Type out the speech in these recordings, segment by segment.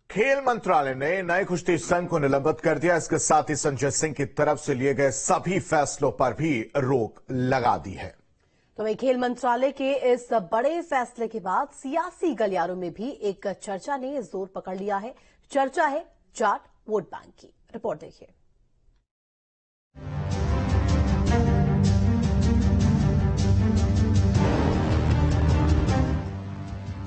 खेल मंत्रालय ने नए कुश्ती संघ को निलंबित कर दिया। इसके साथ ही संजय सिंह की तरफ से लिए गए सभी फैसलों पर भी रोक लगा दी है। तो वहीं खेल मंत्रालय के इस बड़े फैसले के बाद सियासी गलियारों में भी एक चर्चा ने जोर पकड़ लिया है। चर्चा है जाट वोट बैंक की। रिपोर्ट देखिए।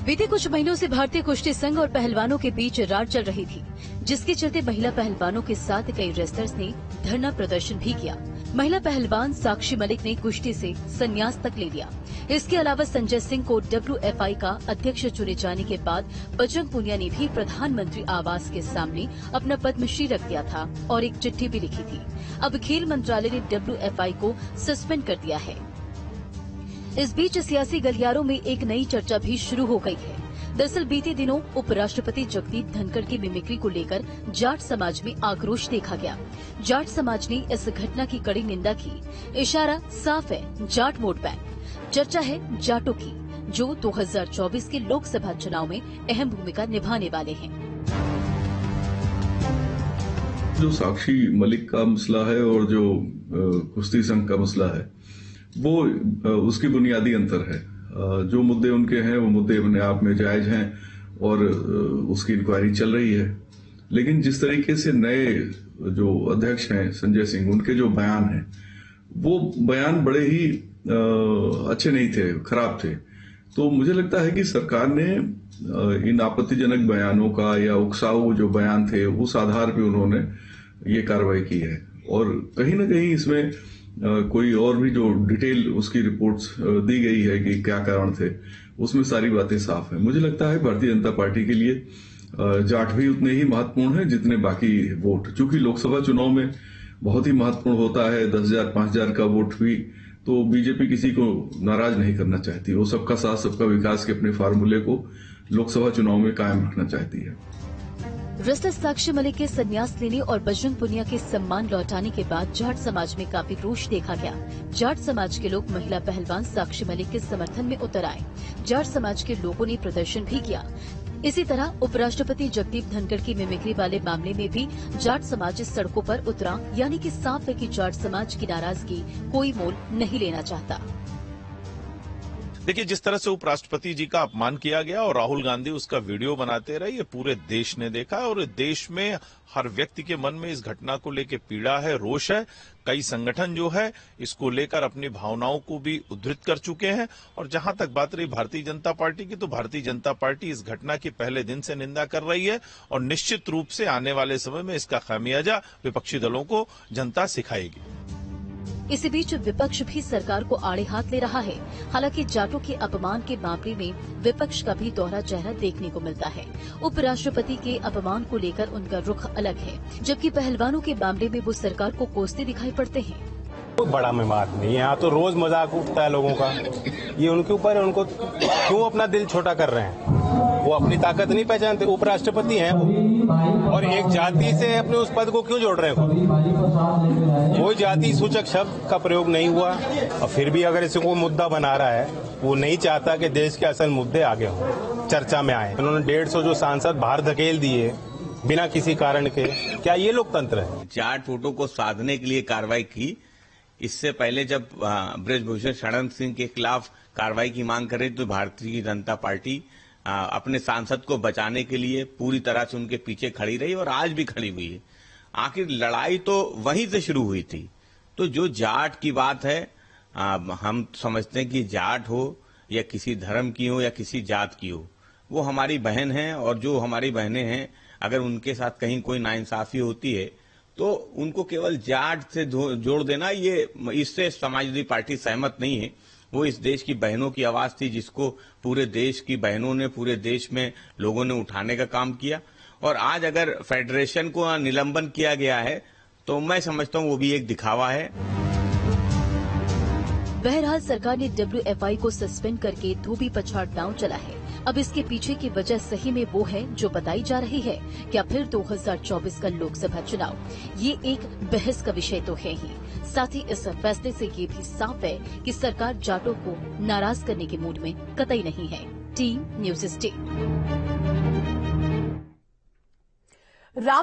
बीते कुछ महीनों से भारतीय कुश्ती संघ और पहलवानों के बीच रार चल रही थी, जिसके चलते महिला पहलवानों के साथ कई रेसलर्स ने धरना प्रदर्शन भी किया। महिला पहलवान साक्षी मलिक ने कुश्ती से संन्यास तक ले लिया। इसके अलावा संजय सिंह को WFI का अध्यक्ष चुने जाने के बाद बजरंग पुनिया ने भी प्रधानमंत्री आवास के सामने अपना पद्मश्री रख दिया था और एक चिट्ठी भी लिखी थी। अब खेल मंत्रालय ने WFI को सस्पेंड कर दिया है। इस बीच सियासी गलियारों में एक नई चर्चा भी शुरू हो गई है। दरअसल बीते दिनों उपराष्ट्रपति जगदीप धनखड़ की मिमिक्री को लेकर जाट समाज में आक्रोश देखा गया। जाट समाज ने इस घटना की कड़ी निंदा की। इशारा साफ है, जाट वोट बैंक। चर्चा है जाटों की, जो 2024 के लोकसभा चुनाव में अहम भूमिका निभाने वाले हैं। जो साक्षी मलिक का मसला है और जो कुश्ती संघ का मसला है, वो उसकी बुनियादी अंतर है। जो मुद्दे उनके हैं वो मुद्दे अपने आप में जायज हैं और उसकी इंक्वायरी चल रही है। लेकिन जिस तरीके से नए जो अध्यक्ष हैं संजय सिंह, उनके जो बयान हैं वो बयान बड़े ही अच्छे नहीं थे, खराब थे। तो मुझे लगता है कि सरकार ने इन आपत्तिजनक बयानों का या उकसाऊ जो बयान थे उस आधार पर उन्होंने ये कार्रवाई की है। और कहीं ना कहीं इसमें कोई और भी जो डिटेल उसकी रिपोर्ट्स दी गई है कि क्या कारण थे, उसमें सारी बातें साफ है। मुझे लगता है भारतीय जनता पार्टी के लिए जाट भी उतने ही महत्वपूर्ण है जितने बाकी वोट। चूंकि लोकसभा चुनाव में बहुत ही महत्वपूर्ण होता है 10,000 5,000 का वोट भी, तो बीजेपी किसी को नाराज नहीं करना चाहती। वो सबका साथ सबका विकास के अपने फार्मूले को लोकसभा चुनाव में कायम रखना चाहती है। रेसलर साक्षी मलिक के संन्यास लेने और बजरंग पुनिया के सम्मान लौटाने के बाद जाट समाज में काफी रोष देखा गया। जाट समाज के लोग महिला पहलवान साक्षी मलिक के समर्थन में उतर आए। जाट समाज के लोगों ने प्रदर्शन भी किया। इसी तरह उपराष्ट्रपति जगदीप धनखड़ की मिमिक्री वाले मामले में भी जाट समाज सड़कों पर उतरा। यानी कि साफ है कि जाट समाज की नाराजगी कोई मोल नहीं लेना चाहता। देखिए, जिस तरह से उपराष्ट्रपति जी का अपमान किया गया और राहुल गांधी उसका वीडियो बनाते रहे, ये पूरे देश ने देखा और देश में हर व्यक्ति के मन में इस घटना को लेकर पीड़ा है, रोष है। कई संगठन जो है इसको लेकर अपनी भावनाओं को भी उद्धृत कर चुके हैं। और जहां तक बात रही भारतीय जनता पार्टी की, तो भारतीय जनता पार्टी इस घटना की पहले दिन से निंदा कर रही है और निश्चित रूप से आने वाले समय में इसका खामियाजा विपक्षी दलों को जनता सिखाएगी। इसी बीच विपक्ष भी सरकार को आड़े हाथ ले रहा है। हालांकि जाटों के अपमान के मामले में विपक्ष का भी दोहरा चेहरा देखने को मिलता है। उपराष्ट्रपति के अपमान को लेकर उनका रुख अलग है, जबकि पहलवानों के मामले में वो सरकार को कोसते दिखाई पड़ते हैं। कोई बड़ा बात नहीं, यहाँ तो रोज मजाक उठता है लोगों का। ये उनके ऊपर है, उनको क्यों अपना दिल छोटा कर रहे हैं। वो अपनी ताकत नहीं पहचानते। उपराष्ट्रपति हैं और एक जाति से अपने उस पद को क्यों जोड़ रहे हो। कोई जाति सूचक शब्द का प्रयोग नहीं हुआ और फिर भी अगर इसे कोई मुद्दा बना रहा है, वो नहीं चाहता कि देश के असल मुद्दे आगे हों, चर्चा में आए। उन्होंने 150 जो सांसद बाहर धकेल दिए बिना किसी कारण के। क्या ये लोकतंत्र है? जाट वोटों को साधने के लिए कार्रवाई की। इससे पहले जब बृजभूषण शरण सिंह के खिलाफ कार्रवाई की मांग कर रही, तो भारतीय जनता पार्टी अपने सांसद को बचाने के लिए पूरी तरह से उनके पीछे खड़ी रही और आज भी खड़ी हुई है। आखिर लड़ाई तो वहीं से शुरू हुई थी। तो जो जाट की बात है, हम समझते हैं कि जाट हो या किसी धर्म की हो या किसी जात की हो, वो हमारी बहन है। और जो हमारी बहनें हैं, अगर उनके साथ कहीं कोई नाइंसाफी होती है तो उनको केवल जाट से जोड़ देना, ये इससे समाजवादी पार्टी सहमत नहीं है। वो इस देश की बहनों की आवाज थी, जिसको पूरे देश की बहनों ने, पूरे देश में लोगों ने उठाने का काम किया। और आज अगर फेडरेशन को निलंबन किया गया है, तो मैं समझता हूं वो भी एक दिखावा है। बहरहाल सरकार ने WFI को सस्पेंड करके धोबी पछाड़ दांव चला है। अब इसके पीछे की वजह सही में वो है जो बताई जा रही है। क्या फिर 2024 का लोकसभा चुनाव, ये एक बहस का विषय तो है ही, साथ ही इस फैसले से ये भी साफ है कि सरकार जाटों को नाराज करने के मूड में कतई नहीं है। Team news state. राम